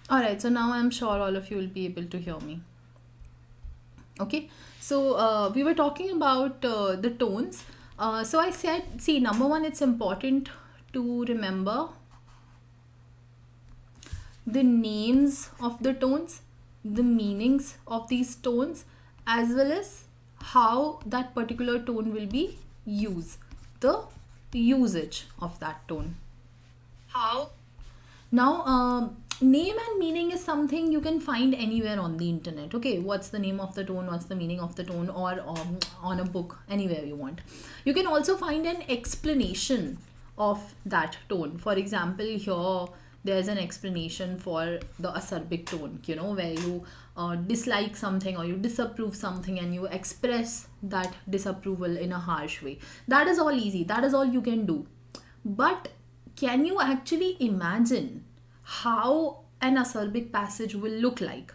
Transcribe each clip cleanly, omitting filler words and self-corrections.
Alright, so now I'm sure all of you will be able to hear me. Okay, so we were talking about the tones. So I said, see, number one, it's important to remember the names of the tones, the meanings of these tones, as well as how that particular tone will be used, the usage of that tone. How? Now, name and meaning is something you can find anywhere on the internet. Okay, what's the name of the tone, what's the meaning of the tone, or on a book, anywhere you want. You can also find an explanation of that tone. For example, here there's an explanation for the acerbic tone, where you dislike something or you disapprove something and you express that disapproval in a harsh way. That is all easy, that is all you can do. But can you actually imagine how an acerbic passage will look like?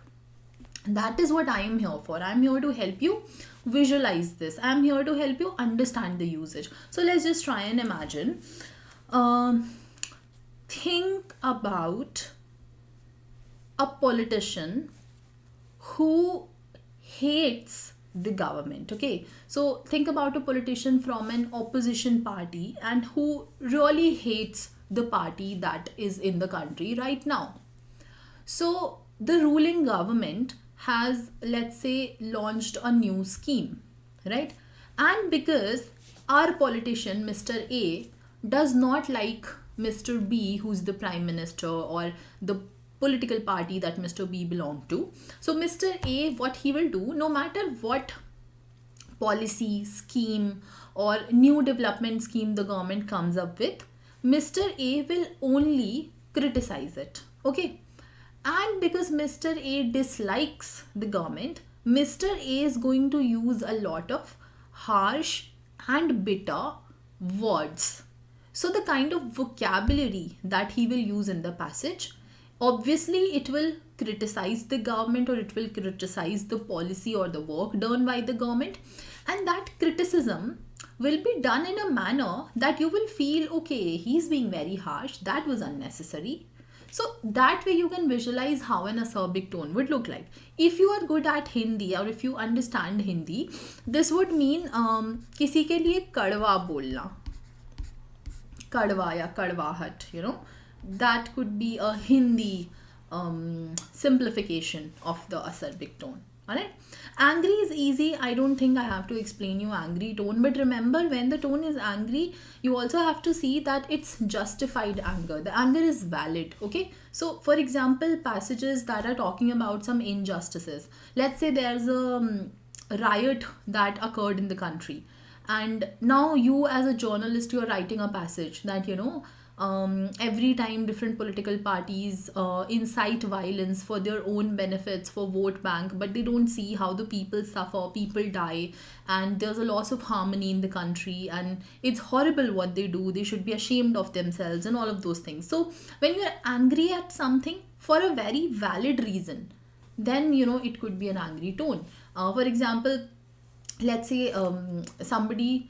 That is what I am here for. I am here to help you visualize this. I am here to help you understand the usage. So let's just try and imagine. Think about a politician who hates the government. Okay, so think about a politician from an opposition party and who really hates the party that is in the country right now. So the ruling government has, let's say, launched a new scheme, right? And because our politician Mr. A does not like Mr. B, who's the prime minister or the political party that Mr. B belonged to, so Mr. A, what he will do, no matter what policy, scheme, or new development scheme the government comes up with, Mr. A will only criticize it. Okay, and because Mr. A dislikes the government, Mr. A is going to use a lot of harsh and bitter words. So the kind of vocabulary that he will use in the passage, obviously it will criticize the government or it will criticize the policy or the work done by the government, and that criticism will be done in a manner that you will feel, okay, he's being very harsh, that was unnecessary. So that way you can visualize how an acerbic tone would look like. If you are good at Hindi or if you understand Hindi, this would mean किसी के लिए कड़वा बोलना, कड़वा या कड़वाहट, that could be a Hindi simplification of the acerbic tone. Alright, angry is easy. I don't think I have to explain you angry tone, but remember, when the tone is angry, you also have to see that it's justified anger. The anger is valid. Okay, so for example, passages that are talking about some injustices. Let's say there's a riot that occurred in the country, and now you as a journalist, you're writing a passage that every time different political parties incite violence for their own benefits, for vote bank, but they don't see how the people suffer, people die, and there's a loss of harmony in the country, and it's horrible what they do, they should be ashamed of themselves and all of those things. So when you're angry at something for a very valid reason, then it could be an angry tone. For example, let's say somebody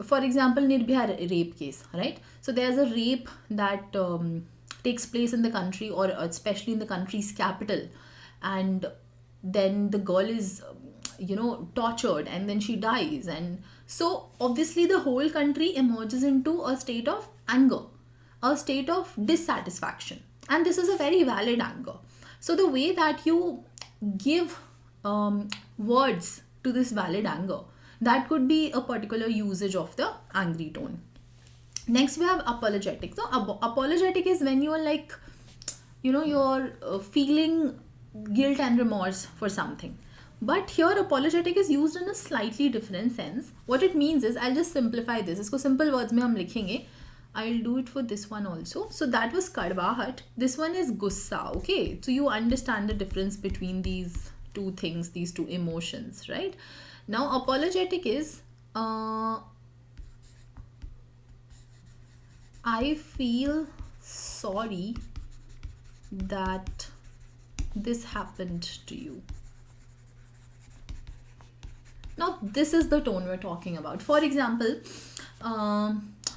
for example, Nirbhaya rape case, right? So there's a rape that takes place in the country, or especially in the country's capital, and then the girl is tortured and then she dies, and so obviously the whole country emerges into a state of anger, a state of dissatisfaction, and this is a very valid anger. So the way that you give words to this valid anger, that could be a particular usage of the angry tone. Next we have apologetic. So apologetic is when you are like, you're feeling guilt and remorse for something. But here apologetic is used in a slightly different sense. What it means is, I'll just simplify this. इसको simple words में हम लिखेंगे. I'll do it for this one also. So that was kadwahat. This one is gussa. Okay, so you understand the difference between these two things, these two emotions, right? Now apologetic is I feel sorry that this happened to you. Now this is the tone we're talking about. For example,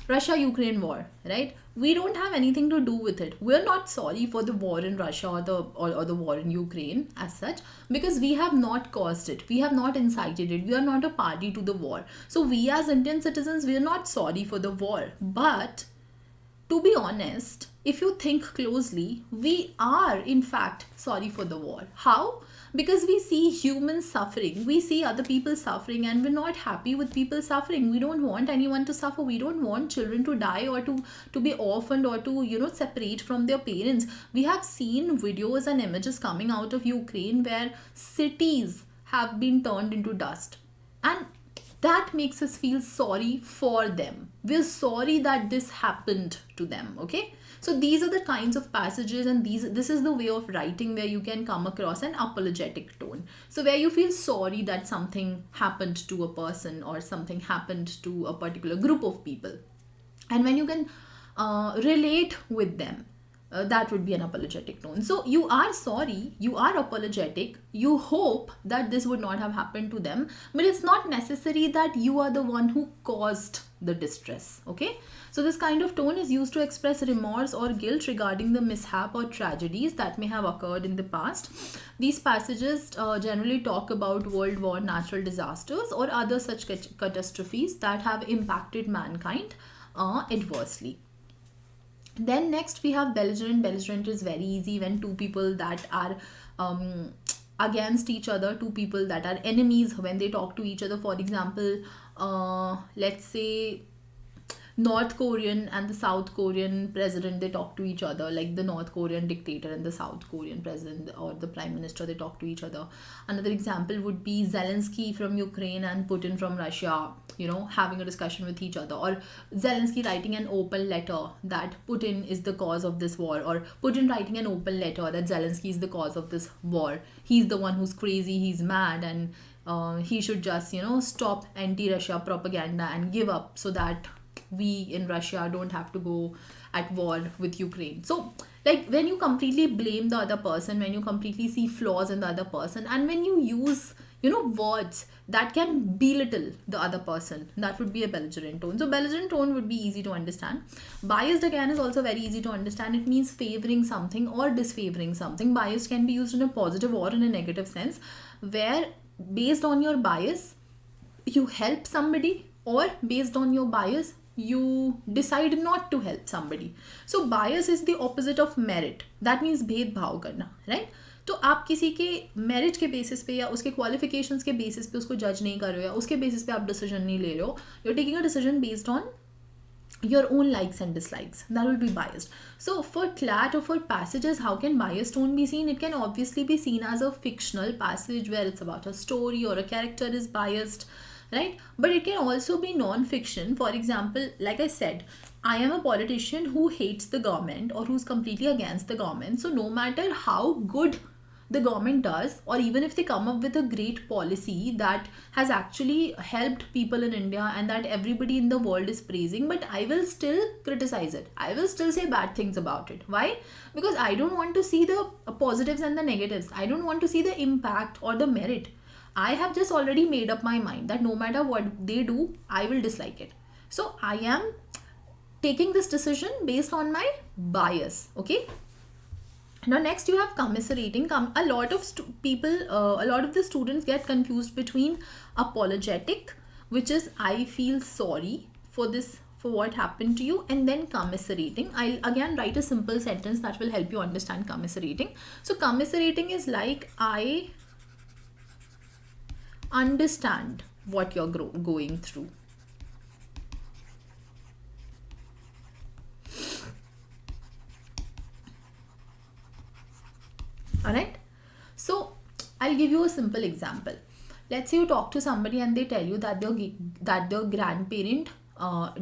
Russia-Ukraine war, right? We don't have anything to do with it. We're not sorry for the war in Russia or the war in Ukraine as such, because we have not caused it. We have not incited it. We are not a party to the war. So we as Indian citizens, we are not sorry for the war. But to be honest, if you think closely, we are in fact sorry for the war. How? Because we see humans suffering, we see other people suffering, and we're not happy with people suffering. We don't want anyone to suffer. We don't want children to die or to be orphaned or to, you know, separate from their parents. We have seen videos and images coming out of Ukraine where cities have been turned into dust. And that makes us feel sorry for them. We're sorry that this happened to them, okay? So these are the kinds of passages, and this is the way of writing where you can come across an apologetic tone. So where you feel sorry that something happened to a person or something happened to a particular group of people. And when you can relate with them, that would be an apologetic tone. So you are sorry, you are apologetic, you hope that this would not have happened to them, but it's not necessary that you are the one who caused the distress, okay? So this kind of tone is used to express remorse or guilt regarding the mishap or tragedies that may have occurred in the past. These passages generally talk about world war, natural disasters, or other such catastrophes that have impacted mankind adversely. Then next we have belligerent. Belligerent is very easy when two people that are against each other, two people that are enemies, when they talk to each other. For example, let's say North Korean and the South Korean president, they talk to each other, like the North Korean dictator and the South Korean president or the prime minister, they talk to each other. Another example would be Zelensky from Ukraine and Putin from Russia, you know, having a discussion with each other, or Zelensky writing an open letter that Putin is the cause of this war, or Putin writing an open letter that Zelensky is the cause of this war. He's the one who's crazy, he's mad, and he should just, you know, stop anti-Russia propaganda and give up so that we in Russia don't have to go at war with Ukraine. So like when you completely blame the other person, when you completely see flaws in the other person, and when you use, you know, words that can belittle the other person, that would be a belligerent tone. So belligerent tone would be easy to understand. Biased again is also very easy to understand. It means favoring something or disfavoring something. Biased can be used in a positive or in a negative sense, where based on your bias you help somebody, or based on your bias you decide not to help somebody. So bias is the opposite of merit. That means भेदभाव करना, right? तो आप किसी के merit के basis पे या उसके क्वालिफिकेशंस के बेसिस पे उसको जज नहीं कर रहे हो, या उसके बेसिस पे आप डिसीजन नहीं ले रहे हो. You are taking a decision based on your own likes and dislikes. That will be biased. So for CLAT or for passages, how can biased tone be seen? It can obviously be seen as a fictional passage where it's about a story or a character is biased, right? But it can also be non-fiction. For example, like I said, I am a politician who hates the government or who's completely against the government. So no matter how good the government does, or even if they come up with a great policy that has actually helped people in India and that everybody in the world is praising, but I will still criticize it. I will still say bad things about it. Why? Because I don't want to see the positives and the negatives. I don't want to see the impact or the merit. I have just already made up my mind that no matter what they do, I will dislike it. So I am taking this decision based on my bias, okay? Now next you have commiserating. A lot of the students get confused between apologetic, which is I feel sorry for this, for what happened to you, and then commiserating. I'll again write a simple sentence that will help you understand commiserating. So commiserating is like, I understand what you're going through. Alright, so I'll give you a simple example. Let's say you talk to somebody and they tell you that their grandparent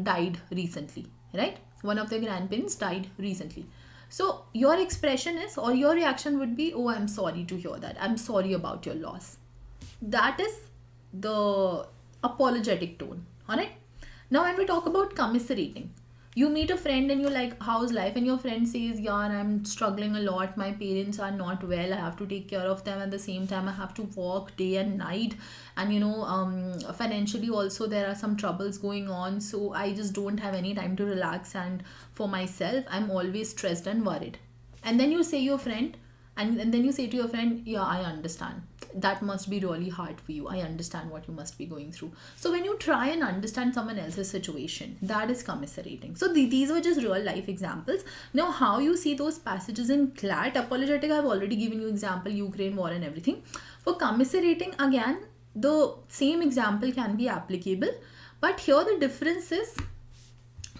died recently, right? One of their grandparents died recently. So your expression is, or your reaction would be, oh, I'm sorry to hear that. I'm sorry about your loss. That is the apologetic tone. Alright. Now when we talk about commiserating, You meet a friend and you're like, how's life? And your friend says, yeah, I'm struggling a lot. My parents are not well. I have to take care of them. At the same time, I have to work day and night. And, financially also there are some troubles going on. So I just don't have any time to relax. And for myself, I'm always stressed and worried. And then you say your friend, and then you say to your friend, yeah, I understand. That must be really hard for you. I understand what you must be going through. So when you try and understand someone else's situation, that is commiserating. So these were just real life examples. Now how you see those passages in CLAT, apologetic, I've already given you example, Ukraine war and everything. For commiserating, again, the same example can be applicable, but here the difference is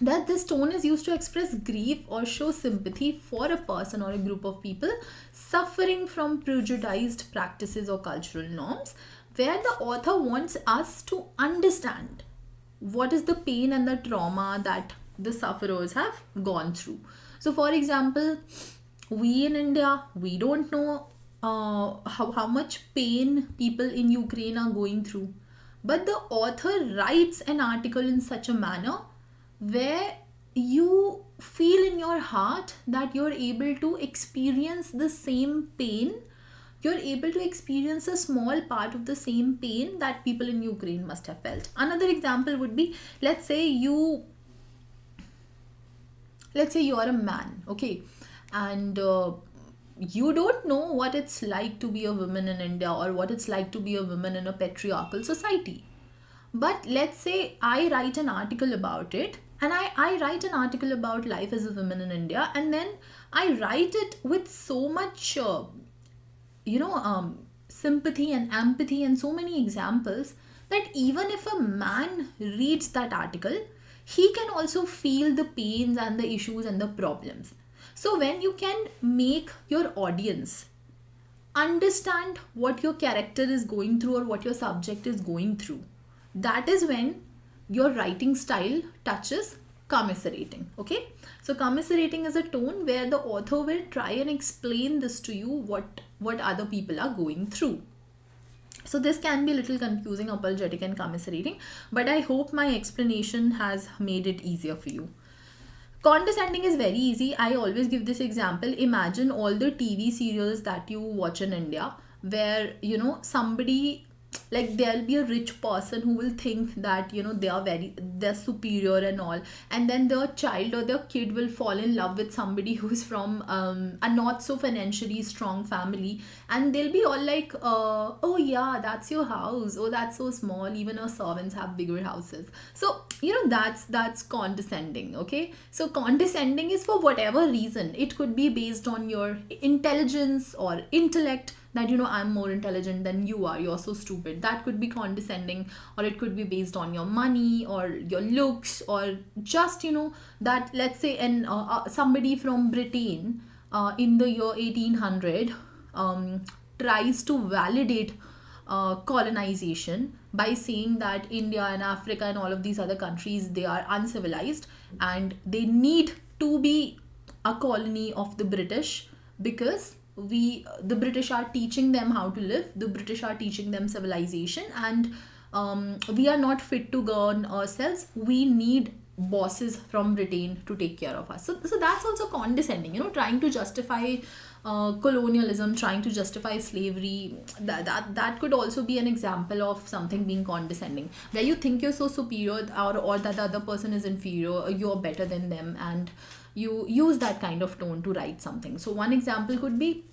that this tone is used to express grief or show sympathy for a person or a group of people suffering from prejudiced practices or cultural norms, where the author wants us to understand what is the pain and the trauma that the sufferers have gone through. So for example, we in India, we don't know how much pain people in Ukraine are going through, but the author writes an article in such a manner where you feel in your heart that you're able to experience the same pain, you're able to experience a small part of the same pain that people in Ukraine must have felt. Another example would be, let's say you're a man, okay, and you don't know what it's like to be a woman in India or what it's like to be a woman in a patriarchal society. But let's say I write an article about it, and I write an article about life as a woman in India, and then I write it with so much, sympathy and empathy and so many examples that even if a man reads that article, he can also feel the pains and the issues and the problems. So when you can make your audience understand what your character is going through or what your subject is going through, that is when your writing style touches commiserating. Okay, so commiserating is a tone where the author will try and explain this to you, what other people are going through. So this can be a little confusing, apologetic and commiserating, but I hope my explanation has made it easier for you. Condescending is very easy. I always give this example. Imagine all the TV serials that you watch in India where, somebody, like there'll be a rich person who will think that they're superior and all, and then their child or their kid will fall in love with somebody who's from a not so financially strong family, and they'll be all like, oh yeah, that's your house, oh that's so small, even our servants have bigger houses. So that's condescending. Okay, so condescending is for whatever reason. It could be based on your intelligence or intellect, that I'm more intelligent than you are, you're so stupid. That could be condescending. Or it could be based on your money or your looks, or just that, let's say, and somebody from Britain in the year 1800 tries to validate colonization by saying that India and Africa and all of these other countries, they are uncivilized and they need to be a colony of the British, because the British are teaching them how to live, the British are teaching them civilization, and we are not fit to govern ourselves. We need bosses from Britain to take care of us. So that's also condescending, trying to justify colonialism, trying to justify slavery. That could also be an example of something being condescending, where you think you're so superior, or that the other person is inferior, or you're better than them, and you use that kind of tone to write something. So one example could be,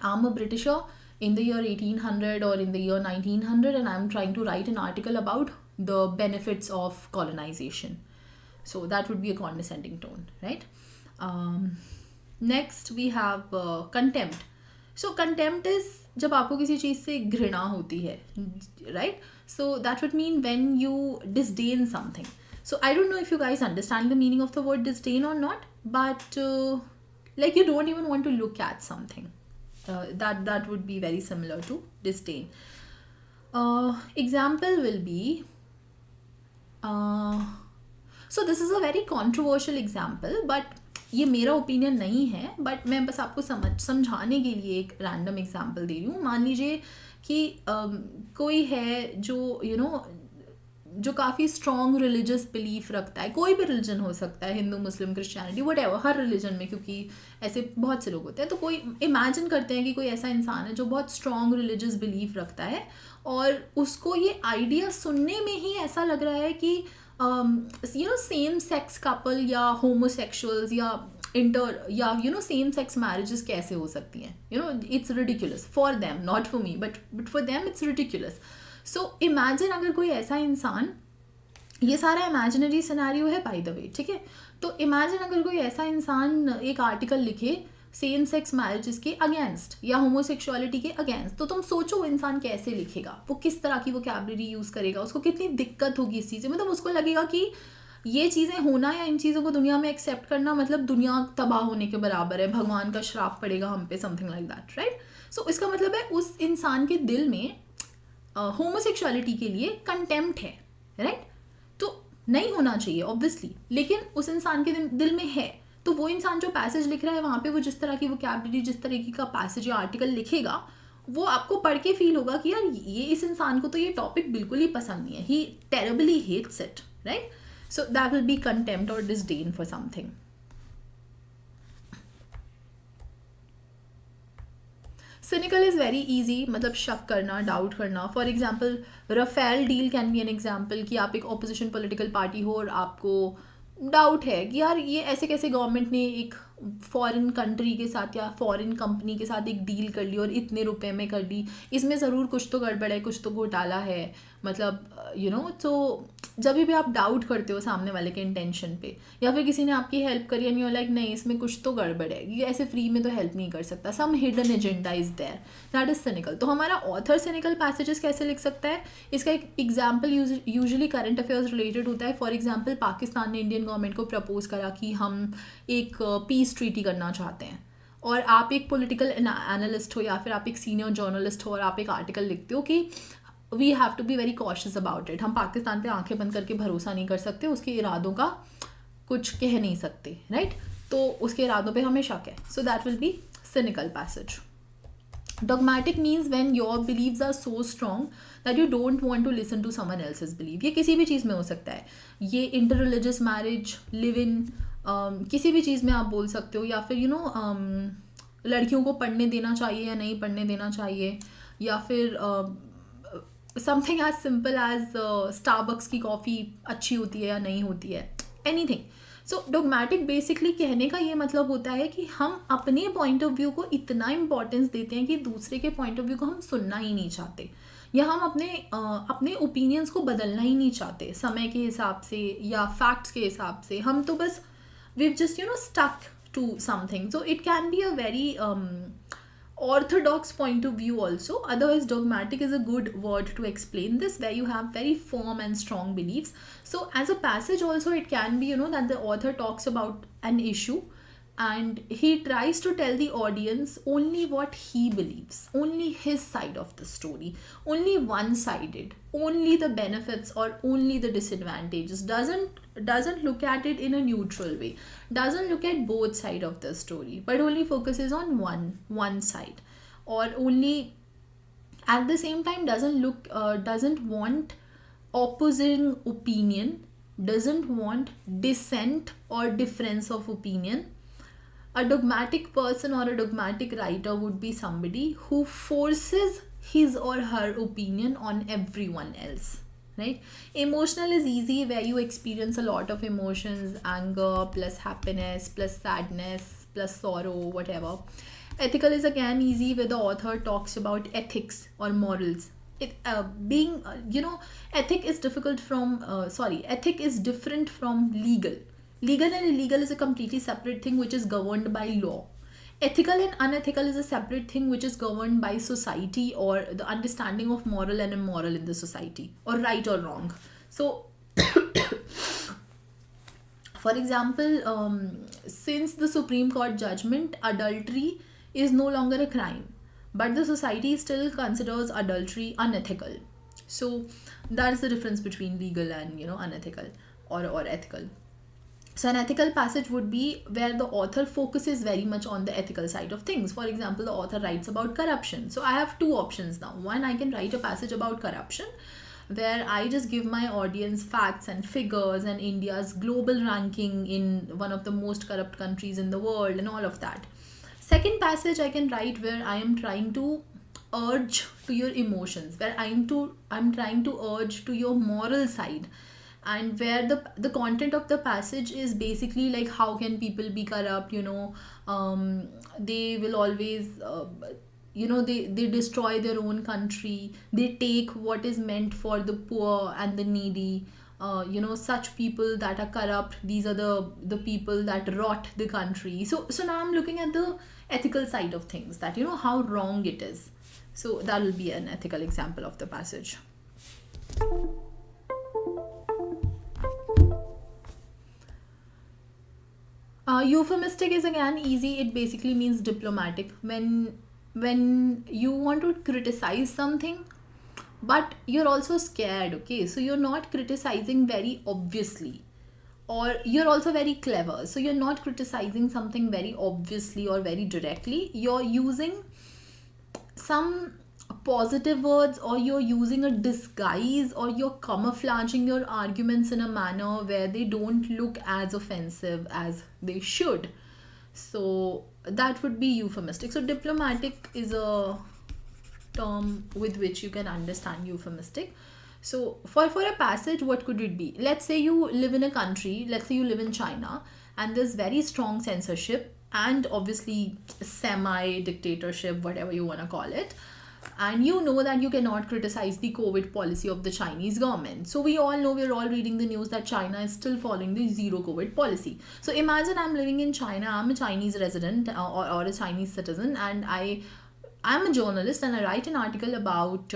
I'm a Britisher in the year 1800 or in the year 1900, and I'm trying to write an article about the benefits of colonization. So that would be a condescending tone, right? Next we have contempt. So contempt is जब आपको किसी चीज़ से घृणा होती है, right? So that would mean when you disdain something. So I don't know if you guys understand the meaning of the word disdain or not, but like you don't even want to look at something. That would be very similar to disdain. Example will be, so this is a very controversial example, but ये मेरा opinion नहीं है, but मैं बस आपको समझाने के लिए एक रैंडम एग्जांपल दे रही हूँ. मान लीजिए कि कोई है जो जो काफ़ी स्ट्रॉन्ग रिलीजियस बिलीफ रखता है, कोई भी रिलीजन हो सकता है, हिंदू मुस्लिम क्रिश्चियनिटी व्हाटएवर, हर रिलीजन में, क्योंकि ऐसे बहुत से लोग होते हैं, तो कोई इमेजिन करते हैं कि कोई ऐसा इंसान है जो बहुत स्ट्रॉन्ग रिलीजियस बिलीफ रखता है और उसको ये आइडिया सुनने में ही ऐसा लग रहा है कि सेम सेक्स कपल या होमोसेक्सुअल्स या सेम सेक्स मैरिजेस कैसे हो सकती हैं, it's ridiculous for them, not for me but for them it's ridiculous. So imagine अगर कोई ऐसा इंसान, ये सारा इमेजिनरी सिनेरियो है बाय द वे, ठीक है, तो इमेजिन अगर कोई ऐसा इंसान एक आर्टिकल लिखे सेम सेक्स मैरिजेस के अगेंस्ट या होमोसेक्सुअलिटी के अगेंस्ट, तो तुम सोचो वो इंसान कैसे लिखेगा, वो किस तरह की वोकैबुलरी यूज़ करेगा, उसको कितनी दिक्कत होगी इस चीज़ में. मतलब उसको लगेगा कि ये चीज़ें होना या इन चीज़ों को दुनिया में एक्सेप्ट करना मतलब दुनिया तबाह होने के बराबर है, भगवान का श्राप पड़ेगा हम पे, समथिंग लाइक दैट, राइट. सो इसका मतलब है उस इंसान के दिल में होमोसेक्सुअलिटी के लिए कंटेम्प्ट है, राइट. तो नहीं होना चाहिए ऑब्वियसली, लेकिन उस इंसान के दिल में है. तो वो इंसान जो पैसेज लिख रहा है वहाँ पे वो जिस तरह की वोकैबुलरी, जिस तरीके का पैसेज या आर्टिकल लिखेगा, वो आपको पढ़ के फील होगा कि यार ये इस इंसान को तो ये टॉपिक बिल्कुल ही पसंद नहीं है, he terribly hates it, right. So that will be contempt or disdain for something. Cynical is very easy, मतलब शक करना, डाउट करना. For example Rafale deal can be an example कि आप एक ऑपोजिशन पॉलिटिकल पार्टी हो और आपको डाउट है कि यार ये ऐसे कैसे गवर्नमेंट ने एक फॉरेन कंट्री के साथ या फॉरेन कंपनी के साथ एक डील कर ली और इतने रुपए में कर ली, इसमें ज़रूर कुछ तो गड़बड़ है, कुछ तो घोटाला है. मतलब तो जब भी आप डाउट करते हो सामने वाले के इंटेंशन पे, या फिर किसी ने आपकी हेल्प करी एंड यू आर लाइक नहीं इसमें कुछ तो गड़बड़ है, ये ऐसे फ्री में तो हेल्प नहीं कर सकता, some hidden agenda is there, that is cynical. तो हमारा ऑथर सिनिकल पैसेजेस कैसे लिख सकता है, इसका एक example usually current affairs related होता है. फॉर एग्जाम्पल पाकिस्तान ने इंडियन गवर्नमेंट को प्रपोज करा कि हम एक पीस ट्रीटी करना चाहते हैं, और आप एक पॉलिटिकल एनालिस्ट हो या फिर आप एक सीनियर जर्नलिस्ट हो और आप एक आर्टिकल लिखते हो कि we have to be very cautious about it, हम पाकिस्तान पे आंखें बंद करके भरोसा नहीं कर सकते, उसके इरादों का कुछ कह नहीं सकते, राइट. तो उसके इरादों पे हमें शक है. So that will be cynical passage. Dogmatic means when your believes are so strong that you don't want to listen to someone else's believe. ये किसी भी चीज़ में हो सकता है, ये inter religious marriage, live in, किसी भी चीज़ में आप बोल सकते हो, या फिर लड़कियों को पढ़ने देना चाहिए या नहीं पढ़ने देना चाहिए, या फिर something as simple as Starbucks की कॉफ़ी अच्छी होती है या नहीं होती है, एनीथिंग. सो डॉगमैटिक बेसिकली कहने का ये मतलब होता है कि हम अपने पॉइंट ऑफ व्यू को इतना इम्पोर्टेंस देते हैं कि दूसरे के पॉइंट ऑफ व्यू को हम सुनना ही नहीं चाहते, या हम अपने ओपिनियंस को बदलना ही नहीं चाहते समय के हिसाब से या फैक्ट्स के हिसाब से. हम तो बस we've just stuck to something. So it can be a very orthodox point of view also. Otherwise dogmatic is a good word to explain this, where you have very firm and strong beliefs. So as a passage also it can be that the author talks about an issue and he tries to tell the audience only what he believes, only his side of the story, only one-sided, only the benefits or only the disadvantages, doesn't look at it in a neutral way, doesn't look at both sides of the story, but only focuses on one side, or only at the same time doesn't want opposing opinion, doesn't want dissent or difference of opinion. A dogmatic person or a dogmatic writer would be somebody who forces his or her opinion on everyone else, right? Emotional is easy, where you experience a lot of emotions, anger plus happiness plus sadness plus sorrow, whatever. Ethical is again easy, where the author talks about ethics or morals. Ethic is different from legal. Legal and illegal is a completely separate thing which is governed by law. Ethical and unethical is a separate thing which is governed by society, or the understanding of moral and immoral in the society, or right or wrong. So for example, since the Supreme Court judgment, adultery is no longer a crime, but the society still considers adultery unethical. So that is the difference between legal and unethical or ethical. So an ethical passage would be where the author focuses very much on the ethical side of things. For example, the author writes about corruption. So I have two options now. One, I can write a passage about corruption, where I just give my audience facts and figures and India's global ranking in one of the most corrupt countries in the world and all of that. Second passage I can write where I am trying to urge to your emotions, where I'm trying to urge to your moral side, and where the content of the passage is basically like how can people be corrupt, they will always they destroy their own country, they take what is meant for the poor and the needy. Such people that are corrupt, these are the people that rot the country. So now I'm looking at the ethical side of things, that how wrong it is. So that will be an ethical example of the passage. Euphemistic is again easy. It basically means diplomatic. When you want to criticize something, but you're also scared, okay? So you're not criticizing very obviously, or you're also very clever. So you're not criticizing something very obviously or very directly. You're using some positive words, or you're using a disguise, or you're camouflaging your arguments in a manner where they don't look as offensive as they should. So that would be euphemistic. So diplomatic is a term with which you can understand euphemistic. So for a passage, what could it be? Let's say you live in a country, let's say you live in China, and there's very strong censorship and obviously semi-dictatorship, whatever you want to call it. And you know that you cannot criticize the COVID policy of the Chinese government. So we all know, we're all reading the news that China is still following the zero COVID policy. So imagine I'm living in China, I'm a Chinese resident or a Chinese citizen, and I'm a journalist and I write an article about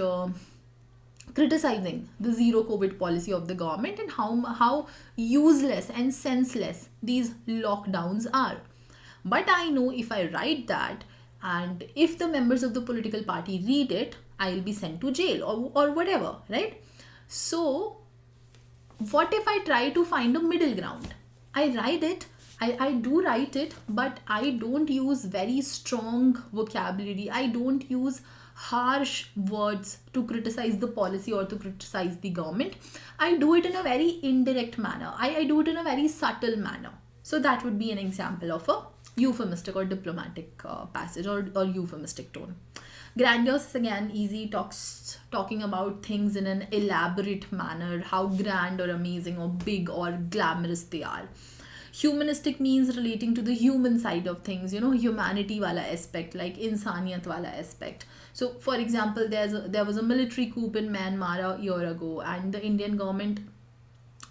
criticizing the zero COVID policy of the government and how useless and senseless these lockdowns are. But I know if I write that, and if the members of the political party read it, I'll be sent to jail or whatever, right? So what if I try to find a middle ground? I write it, I do write it, but I don't use very strong vocabulary. I don't use harsh words to criticize the policy or to criticize the government. I do it in a very indirect manner. I do it in a very subtle manner. So that would be an example of a euphemistic or diplomatic passage or euphemistic tone. Grandiose is again easy, talking about things in an elaborate manner, how grand or amazing or big or glamorous they are. Humanistic means relating to the human side of things, humanity wala aspect, like insaniyat wala aspect. So for example, there was a military coup in Myanmar a year ago, and the Indian government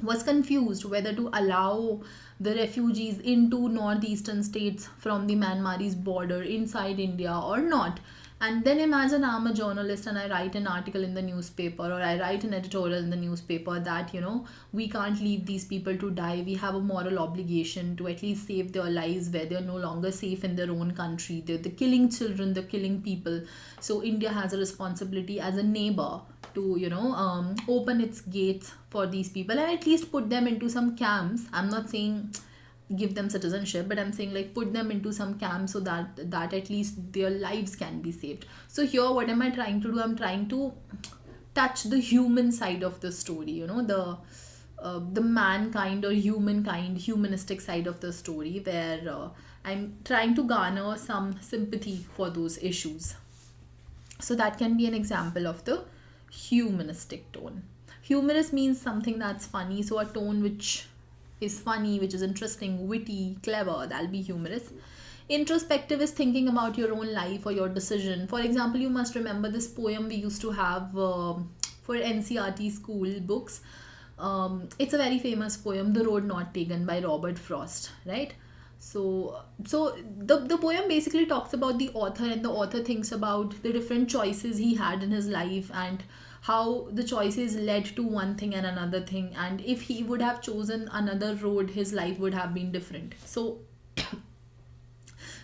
was confused whether to allow the refugees into northeastern states from the Myanmarese border inside India or not. And then imagine I'm a journalist and I write an article in the newspaper, or I write an editorial in the newspaper that, we can't leave these people to die. We have a moral obligation to at least save their lives where they're no longer safe in their own country. They're killing children, they're killing people. So India has a responsibility as a neighbor to, open its gates for these people and at least put them into some camps. I'm not saying give them citizenship, but I'm saying like put them into some camp so that at least their lives can be saved. So here what am I trying to do? I'm trying to touch the human side of the story, the mankind or humanistic side of the story, where I'm trying to garner some sympathy for those issues. So that can be an example of the humanistic tone. Humorous means something that's funny, so a tone which is funny, which is interesting, witty, clever, that'll be humorous. Introspective is thinking about your own life or your decision. For example, you must remember this poem we used to have for NCERT school books. It's a very famous poem, The Road Not Taken by Robert Frost, right? So the poem basically talks about the author, and the author thinks about the different choices he had in his life and how the choices led to one thing and another thing, and if he would have chosen another road, his life would have been different. So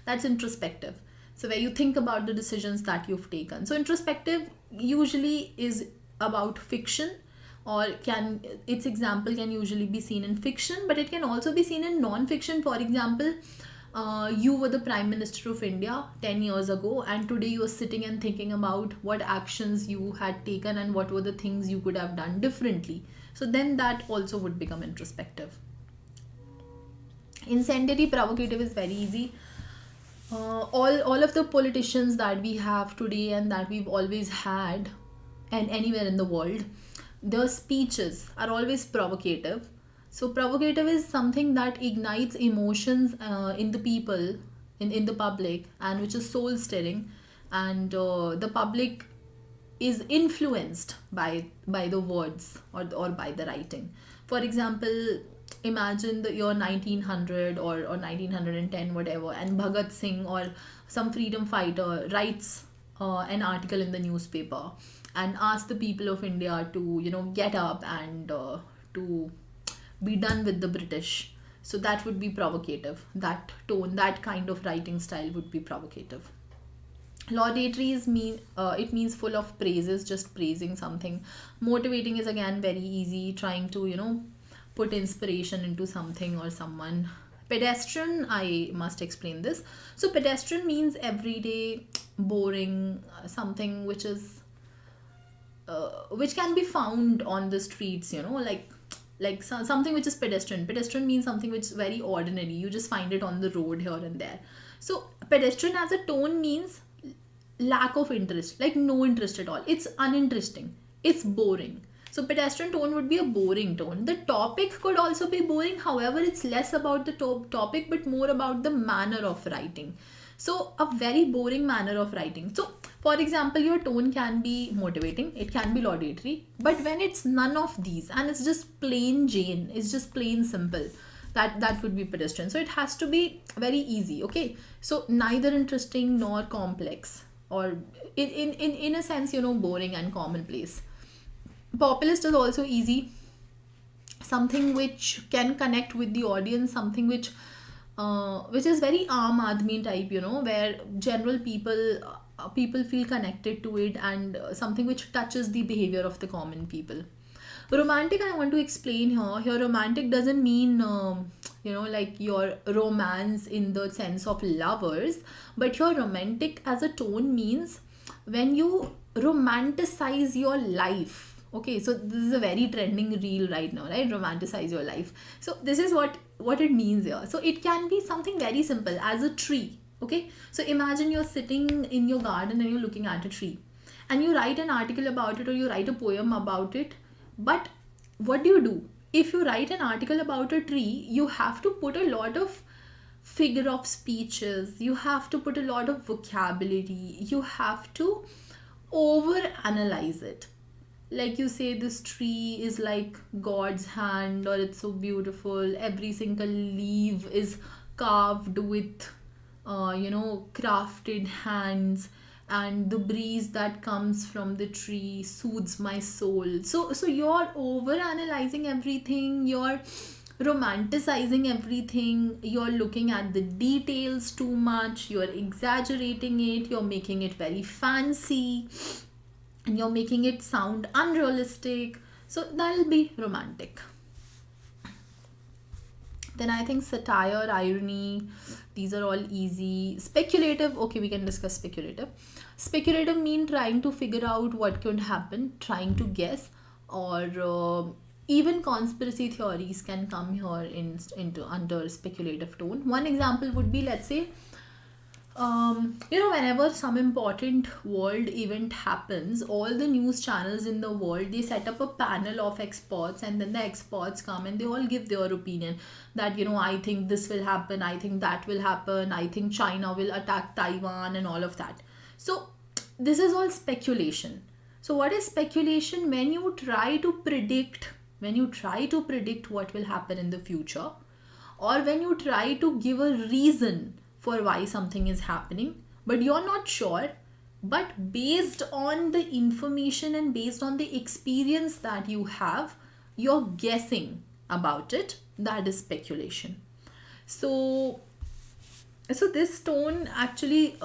that's introspective. So where you think about the decisions that you've taken. So introspective usually is about fiction, or its example can usually be seen in fiction, but it can also be seen in non-fiction. For example, you were the Prime Minister of India 10 years ago, and today you are sitting and thinking about what actions you had taken and what were the things you could have done differently. So then that also would become introspective. Incendiary provocative is very easy. All of the politicians that we have today and that we've always had and anywhere in the world, their speeches are always provocative. So provocative is something that ignites emotions in the people, in the public, and which is soul stirring, and the public is influenced by the words or by the writing. For example, imagine the year 1900 or 1910, whatever, and Bhagat Singh or some freedom fighter writes an article in the newspaper and asks the people of India to, get up and to be done with the British. So that would be provocative. That tone, that kind of writing style would be provocative. Laudatory it means full of praises, just praising something. Motivating is again very easy, trying to put inspiration into something or someone. Pedestrian, I must explain this. So pedestrian means everyday, boring, something which is which can be found on the streets, something which is pedestrian. Pedestrian means something which is very ordinary. You just find it on the road here and there. So pedestrian as a tone means lack of interest, like no interest at all. It's uninteresting. It's boring. So pedestrian tone would be a boring tone. The topic could also be boring. However, it's less about the topic but more about the manner of writing. So a very boring manner of writing. So for example, your tone can be motivating, it can be laudatory, but when it's none of these and it's just plain Jane, it's just plain simple, that would be pedestrian. So it has to be very easy. Okay, so neither interesting nor complex, or in a sense, boring and commonplace. Populist is also easy, something which can connect with the audience, something which is very Aam Aadmi type, where general people feel connected to it, and something which touches the behavior of the common people. Romantic, I want to explain here. Here, romantic doesn't mean like your romance in the sense of lovers, but your romantic as a tone means when you romanticize your life. Okay, so this is a very trending reel right now, right? Romanticize your life. So this is what it means here. So it can be something very simple as a tree. Okay, so imagine you're sitting in your garden and you're looking at a tree, and you write an article about it or you write a poem about it. But what do? If you write an article about a tree, you have to put a lot of figure of speeches, you have to put a lot of vocabulary, you have to over analyze it. Like you say, this tree is like God's hand, or it's so beautiful, every single leaf is carved with crafted hands, and the breeze that comes from the tree soothes my soul. So you're over analyzing everything, you're romanticizing everything, you're looking at the details too much, you're exaggerating it, you're making it very fancy, and you're making it sound unrealistic. So that'll be romantic. Then I think satire, irony, these are all easy. Speculative, okay, we can discuss speculative. Speculative mean trying to figure out what could happen, trying to guess, or even conspiracy theories can come here into under speculative tone. One example would be, let's say, whenever some important world event happens, all the news channels in the world, they set up a panel of experts, and then the experts come and they all give their opinion that, I think this will happen, I think that will happen, I think China will attack Taiwan, and all of that. So this is all speculation. So what is speculation? When you try to predict what will happen in the future, or when you try to give a reason for why something is happening, but you're not sure, but based on the information and based on the experience that you have, you're guessing about it. That is speculation. So this tone actually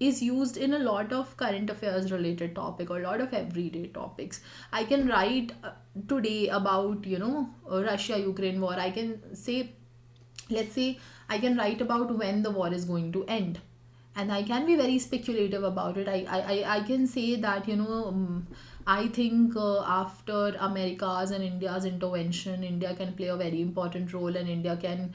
is used in a lot of current affairs related topic or a lot of everyday topics. I can write today about Russia Ukraine war. I can say, let's say I can write about when the war is going to end, and I can be very speculative about it. I can say that, I think after America's and India's intervention, India can play a very important role, and India can,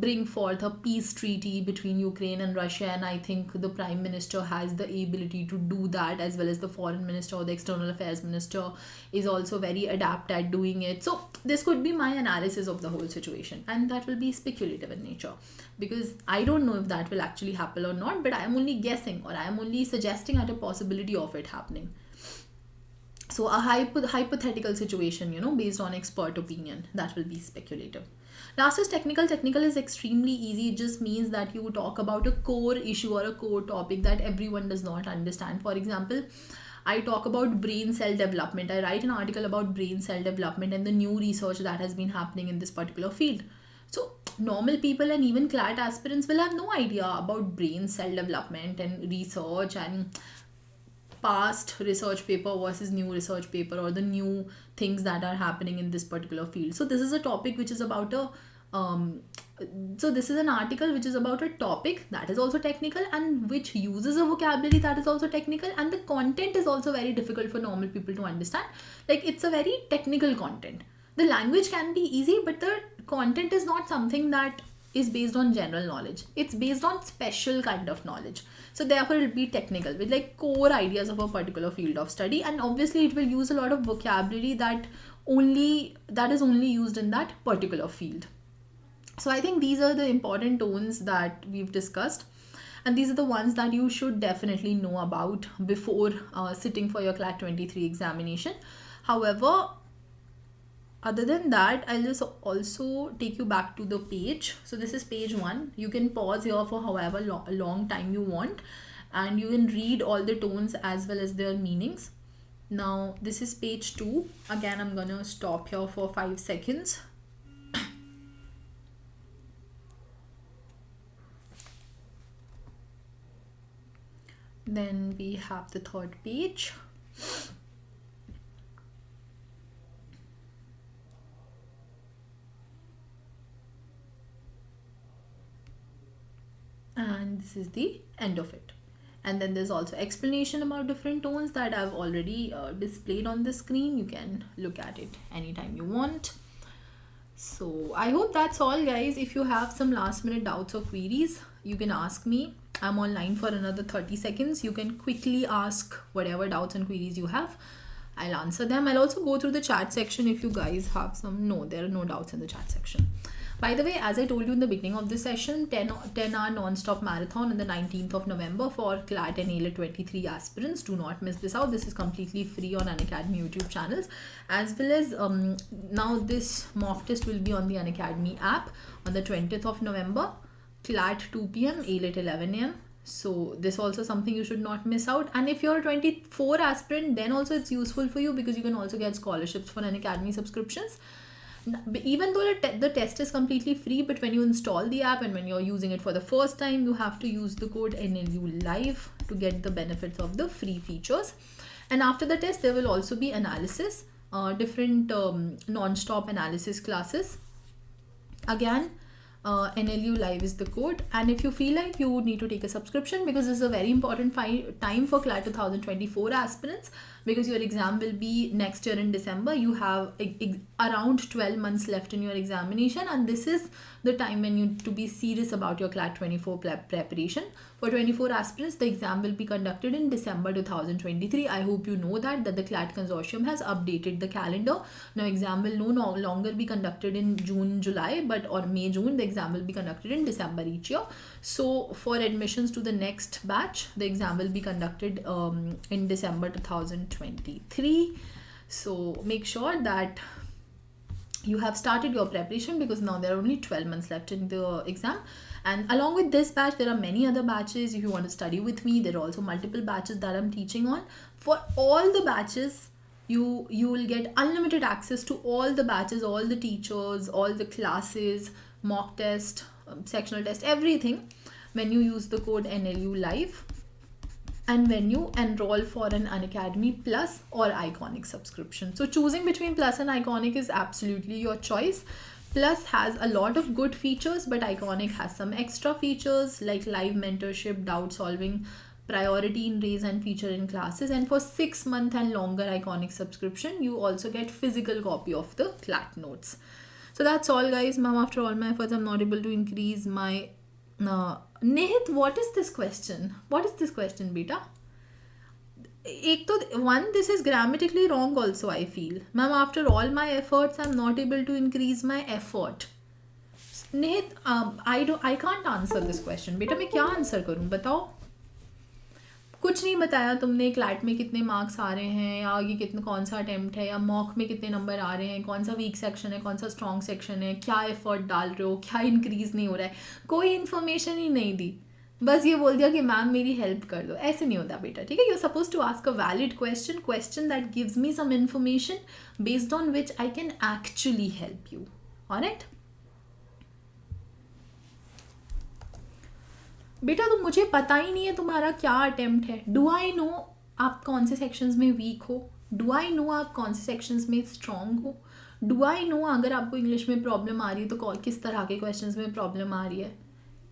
bring forth a peace treaty between Ukraine and Russia. And I think the Prime Minister has the ability to do that, as well as the Foreign Minister or the External Affairs Minister is also very adept at doing it. So this could be my analysis of the whole situation, and that will be speculative in nature, because I don't know if that will actually happen or not, but I am only guessing, or I am only suggesting at a possibility of it happening. So a hypothetical situation, based on expert opinion, that will be speculative. Last is technical. Technical is extremely easy. It just means that you talk about a core issue or a core topic that everyone does not understand. For example, I talk about brain cell development. I write an article about brain cell development and the new research that has been happening in this particular field. So normal people and even CLAT aspirants will have no idea about brain cell development and research and past research paper versus new research paper, or the new things that are happening in this particular field. So this is a topic which is about a so this is an article which is about a topic that is also technical, and which uses a vocabulary that is also technical, and the content is also very difficult for normal people to understand. Like, it's a very technical content. The language can be easy, but the content is not something that is based on general knowledge. It's based on special kind of knowledge. So therefore it will be technical with like core ideas of a particular field of study, and obviously it will use a lot of vocabulary that is only used in that particular field. So I think these are the important tones that we've discussed, and these are the ones that you should definitely know about before sitting for your CLAT 23 examination. However, other than that, I'll just also take you back to the page. So this is page 1. You can pause here for however long time you want, and you can read all the tones as well as their meanings. Now this is page 2. Again, I'm gonna stop here for 5 seconds. Then we have the third page. And this is the end of it. And then there's also explanation about different tones that I've already displayed on the screen. You can look at it anytime you want. So I hope that's all, guys. If you have some last minute doubts or queries, you can ask me. I'm online for another 30 seconds. You can quickly ask whatever doubts and queries you have. I'll answer them. I'll also go through the chat section if you guys have some. No, there are no doubts in the chat section. By the way, as I told you in the beginning of this session, 10-hour non-stop marathon on the 19th of November for CLAT and AILET 23 aspirants. Do not miss this out. This is completely free on Unacademy YouTube channels, as well as now this mock test will be on the Unacademy app on the 20th of November. CLAT 2 p.m, AILET 11 a.m. So this also something you should not miss out. And if you're a 24 aspirant, then also it's useful for you, because you can also get scholarships for Unacademy subscriptions. Even though the test is completely free, but when you install the app and when you're using it for the first time, you have to use the code NLU live to get the benefits of the free features. And after the test, there will also be analysis, different non-stop analysis classes. Again, NLU live is the code. And if you feel like you need to take a subscription, because this is a very important time for CLAT 2024 aspirants, because your exam will be next year in December. You have around 12 months left in your examination, and this is the time when you need to be serious about your CLAT 24 preparation. For 24 aspirants, the exam will be conducted in December 2023. I hope you know that the CLAT consortium has updated the calendar. Now exam will no longer be conducted in June, July, or May, June. The exam will be conducted in December each year. So for admissions to the next batch, the exam will be conducted in December 2023. So make sure that you have started your preparation, because now there are only 12 months left in the exam. And along with this batch, there are many other batches. If you want to study with me, there are also multiple batches that I'm teaching on. For all the batches, you will get unlimited access to all the batches, all the teachers, all the classes, mock test, sectional test, everything, when you use the code NLU live, and when you enroll for an Unacademy Plus or Iconic subscription. So choosing between Plus and Iconic is absolutely your choice. Plus has a lot of good features, but Iconic has some extra features like live mentorship, doubt solving, priority in raise and feature in classes, and for 6 months and longer Iconic subscription, you also get physical copy of the CLAT notes. So that's all, guys. Ma'am, after all my efforts, I'm not able to increase my... Nihit, what is this question? What is this question, beta? एक तो one, this is grammatically wrong also, I feel. Ma'am, after all my efforts, I'm not able to increase my effort. Nihit, I can't answer this question. बेटा मैं क्या answer करूँ बताओ. कुछ नहीं बताया तुमने क्लैट में कितने मार्क्स आ रहे हैं, या ये कितना कौन सा अटेम्प्ट है, या मॉक में कितने नंबर आ रहे हैं, कौन सा वीक सेक्शन है, कौन सा स्ट्रॉन्ग सेक्शन है, क्या एफर्ट डाल रहे हो, क्या इंक्रीज़ नहीं हो रहा है. कोई इन्फॉर्मेशन ही नहीं दी, बस ये बोल दिया कि मैम मेरी हेल्प कर दो. ऐसे नहीं होता बेटा, ठीक है. You are suppose to ask a valid question that gives me some information based on which I can actually help you. Alright बेटा, तो मुझे पता ही नहीं है तुम्हारा क्या अटेम्प्ट है. डू आई नो आप कौन से सेक्शंस में वीक हो? डू आई नो आप कौन से सेक्शंस में स्ट्रांग हो? डू आई नो अगर आपको इंग्लिश में प्रॉब्लम आ रही है तो किस तरह के क्वेश्चंस में प्रॉब्लम आ रही है?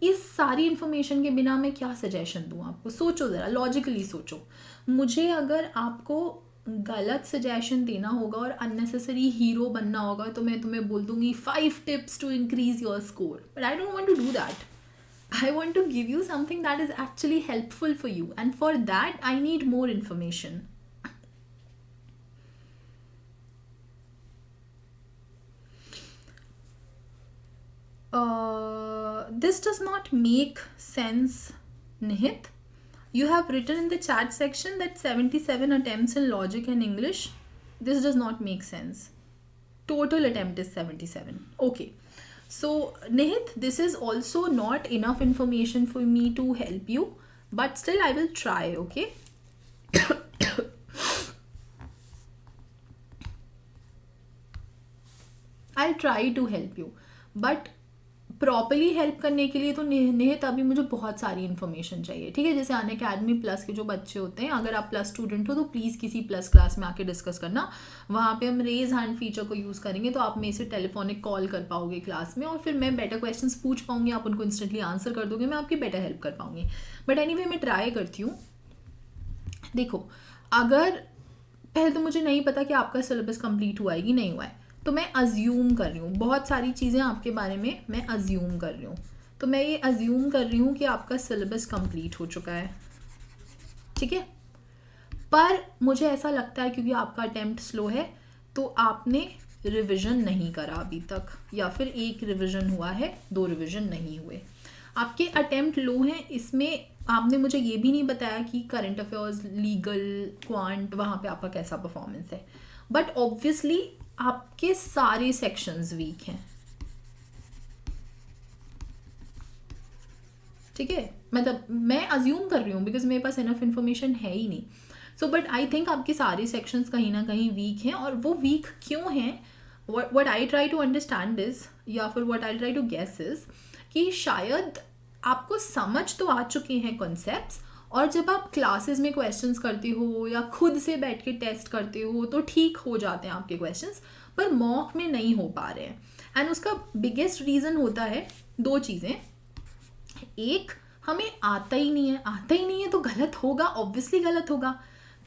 इस सारी इन्फॉर्मेशन के बिना मैं क्या सजेशन दूँ आपको? सोचो ज़रा, लॉजिकली सोचो. मुझे अगर आपको गलत सजेशन देना होगा और अननेसेसरी हीरो बनना होगा तो मैं तुम्हें बोल दूंगी 5 tips to increase your score. But I don't want to do that. I want to give you something that is actually helpful for you, and for that I need more information. This does not make sense, Nihit. You have written in the chat section that 77 attempts in logic and English. This does not make sense. Total attempt is 77. Okay. So Nihit, this is also not enough information for me to help you, but still I will try, okay? I'll try to help you, but properly help करने के लिए तो निहित अभी मुझे बहुत सारी information चाहिए, ठीक है. जैसे अनअकैडमी प्लस के जो बच्चे होते हैं, अगर आप प्लस स्टूडेंट हो तो प्लीज़ किसी प्लस क्लास में आके डिस्कस करना. वहाँ पे हम रेज हैंड फीचर को यूज़ करेंगे तो आप मेरे से टेलीफोनिक कॉल कर पाओगे क्लास में, और फिर मैं बेटर क्वेश्चंस पूछ पाऊंगी, आप उनको इंस्टेंटली आंसर कर दोगे, मैं आपकी बेटर हेल्प कर पाऊंगी. बट एनीवे मैं ट्राई करती हूँ. देखो, अगर पहले तो मुझे नहीं पता कि आपका सिलेबस कंप्लीट हुआ है कि नहीं हुआ है, तो मैं अज्यूम कर रही हूँ बहुत सारी चीज़ें आपके बारे में. मैं अज्यूम कर रही हूँ, तो मैं ये अज्यूम कर रही हूँ कि आपका सिलेबस कंप्लीट हो चुका है, ठीक है. पर मुझे ऐसा लगता है क्योंकि आपका अटेम्प्ट स्लो है तो आपने रिवीजन नहीं करा अभी तक, या फिर एक रिवीजन हुआ है, 2 रिवीजन नहीं हुए. आपके अटेम्प्ट लो हैं. इसमें आपने मुझे ये भी नहीं बताया कि करंट अफेयर्स, लीगल, क्वांट, वहाँ पे आपका कैसा परफॉर्मेंस है. बट ऑब्वियसली आपके सारे सेक्शंस वीक हैं, ठीक है. मतलब मैं अज्यूम कर रही हूँ बिकॉज मेरे पास इनफ इन्फॉर्मेशन है ही नहीं. सो बट आई थिंक आपके सारे सेक्शंस कहीं ना कहीं वीक हैं. और वो वीक क्यों हैं? What I try to understand is, या फिर what I try to guess is, कि शायद आपको समझ तो आ चुके हैं कॉन्सेप्ट्स, और जब आप क्लासेस में क्वेश्चंस करते हो या खुद से बैठ के टेस्ट करते हो तो ठीक हो जाते हैं आपके क्वेश्चंस, पर मॉक में नहीं हो पा रहे हैं. एंड उसका बिगेस्ट रीज़न होता है 2 चीज़ें. एक, हमें आता ही नहीं है. आता ही नहीं है तो गलत होगा, ऑब्वियसली गलत होगा.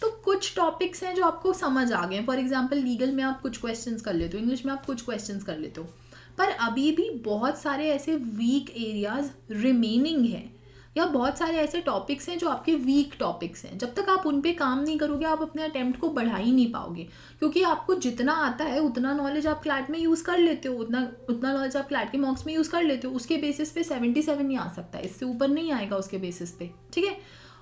तो कुछ टॉपिक्स हैं जो आपको समझ आ गए हैं. फॉर एग्जाम्पल लीगल में आप कुछ क्वेश्चंस कर लेते हो, इंग्लिश में आप कुछ क्वेश्चंस कर लेते हो, पर अभी भी बहुत सारे ऐसे वीक एरियाज रिमेनिंग हैं, या बहुत सारे ऐसे टॉपिक्स हैं जो आपके वीक टॉपिक्स हैं. जब तक आप उन पे काम नहीं करोगे आप अपने अटेम्प्ट को बढ़ा ही नहीं पाओगे, क्योंकि आपको जितना आता है उतना नॉलेज आप क्लैट में यूज़ कर लेते हो, उतना नॉलेज आप क्लैट के मॉक्स में यूज़ कर लेते हो. उसके बेसिस पे 77 नहीं आ सकता, इससे ऊपर नहीं आएगा उसके बेसिस पे, ठीक है.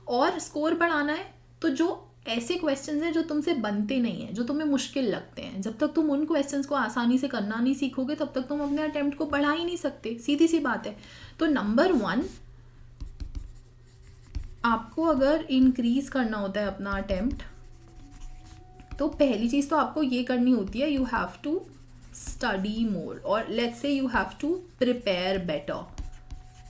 और स्कोर बढ़ाना है तो जो ऐसे क्वेश्चंस हैं जो तुमसे बनते नहीं हैं, जो तुम्हें मुश्किल लगते हैं, जब तक तुम उन क्वेश्चंस को आसानी से करना नहीं सीखोगे तब तक तुम अपने अटेम्प्ट को बढ़ा ही नहीं सकते. सीधी सी बात है. तो नंबर 1, आपको अगर इंक्रीज करना होता है अपना अटेम्प्ट, तो पहली चीज़ तो आपको ये करनी होती है, you have to study more, और let's say you have to prepare better.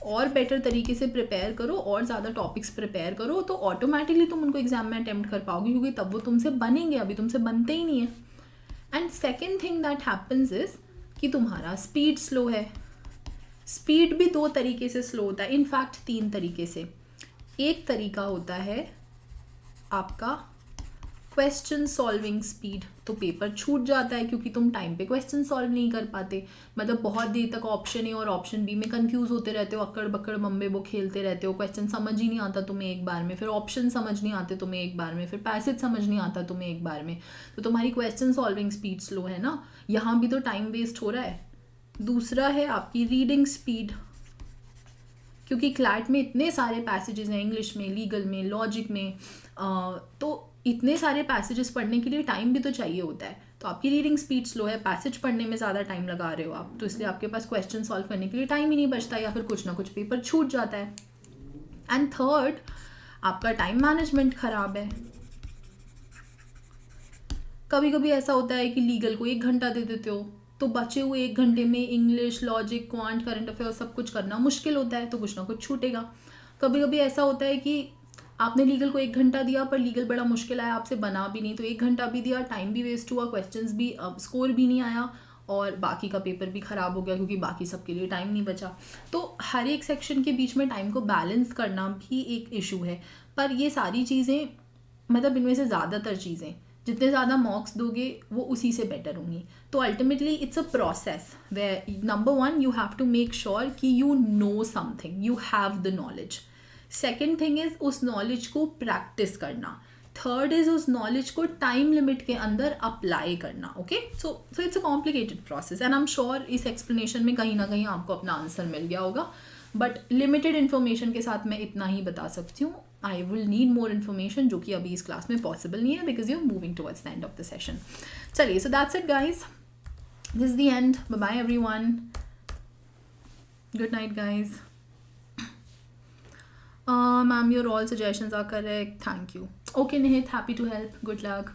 और बेटर तरीके से प्रिपेयर करो और ज़्यादा टॉपिक्स प्रिपेयर करो, तो ऑटोमेटिकली तुम उनको एग्जाम में अटेम्प्ट कर पाओगे, क्योंकि तब वो तुमसे बनेंगे, अभी तुमसे बनते ही नहीं है. And second thing that happens is कि तुम्हारा स्पीड स्लो है। स्पीड भी 2 तरीके से स्लो होता है, इनफैक्ट 3 तरीके से। एक तरीका होता है आपका क्वेश्चन सॉल्विंग स्पीड, तो पेपर छूट जाता है क्योंकि तुम टाइम पे क्वेश्चन सॉल्व नहीं कर पाते, मतलब बहुत देर तक ऑप्शन ए और ऑप्शन बी में कंफ्यूज होते रहते हो, अक्कड़ बक्कड़ मम्बे वो खेलते रहते हो, क्वेश्चन समझ ही नहीं आता तुम्हें एक बार में, फिर ऑप्शन समझ नहीं आते तुम्हें एक बार में, फिर पैसेज समझ नहीं आता तुम्हें एक बार में, तो तुम्हारी क्वेश्चन सॉल्विंग स्पीड स्लो है ना, यहाँ भी तो टाइम वेस्ट हो रहा है। दूसरा है आपकी रीडिंग स्पीड, क्योंकि क्लैट में इतने सारे पैसेजेस हैं, इंग्लिश में, लीगल में, लॉजिक में, तो इतने सारे पैसेजेस पढ़ने के लिए टाइम भी तो चाहिए होता है। तो आपकी रीडिंग स्पीड स्लो है, पैसेज पढ़ने में ज़्यादा टाइम लगा रहे हो आप, तो इसलिए आपके पास क्वेश्चन सॉल्व करने के लिए टाइम ही नहीं बचता, या फिर कुछ ना कुछ पेपर छूट जाता है। एंड थर्ड, आपका टाइम मैनेजमेंट खराब है। कभी कभी ऐसा होता है कि लीगल को 1 घंटा दे देते हो, तो बचे हुए 1 घंटे में English, logic, quant, current affair सब कुछ करना मुश्किल होता है, तो कुछ ना कुछ छूटेगा। कभी कभी ऐसा होता है कि आपने लीगल को 1 घंटा दिया पर लीगल बड़ा मुश्किल आया, आपसे बना भी नहीं, तो 1 घंटा भी दिया, टाइम भी वेस्ट हुआ, क्वेश्चंस भी, स्कोर भी नहीं आया, और बाकी का पेपर भी ख़राब हो गया क्योंकि बाकी सबके लिए टाइम नहीं बचा। तो हर एक सेक्शन के बीच में टाइम को बैलेंस करना भी एक इशू है। पर ये सारी चीज़ें, मतलब इनमें से ज़्यादातर चीज़ें जितने ज़्यादा मार्क्स दोगे वो उसी से बेटर होंगी। तो ultimately it's a process way number 1 you have to make sure कि you know something, you have the knowledge. Second thing is उस नॉलेज को प्रैक्टिस करना। थर्ड इज़ उस नॉलेज को टाइम लिमिट के अंदर अप्लाई करना। Okay, so it's a complicated process and I am sure इस एक्सप्लेनेशन में कहीं ना कहीं आपको अपना आंसर मिल गया होगा, बट लिमिटेड इन्फॉर्मेशन के साथ मैं इतना ही बता सकती हूँ। I will need more information, जो कि अभी इस क्लास में पॉसिबल नहीं है because you are moving towards the end of the session. चलिए, so that's it guys, this is the end, bye bye everyone, good night guys. Ma'am, your all suggestions are correct. Thank you. Okay, Nihit, happy to help. Good luck.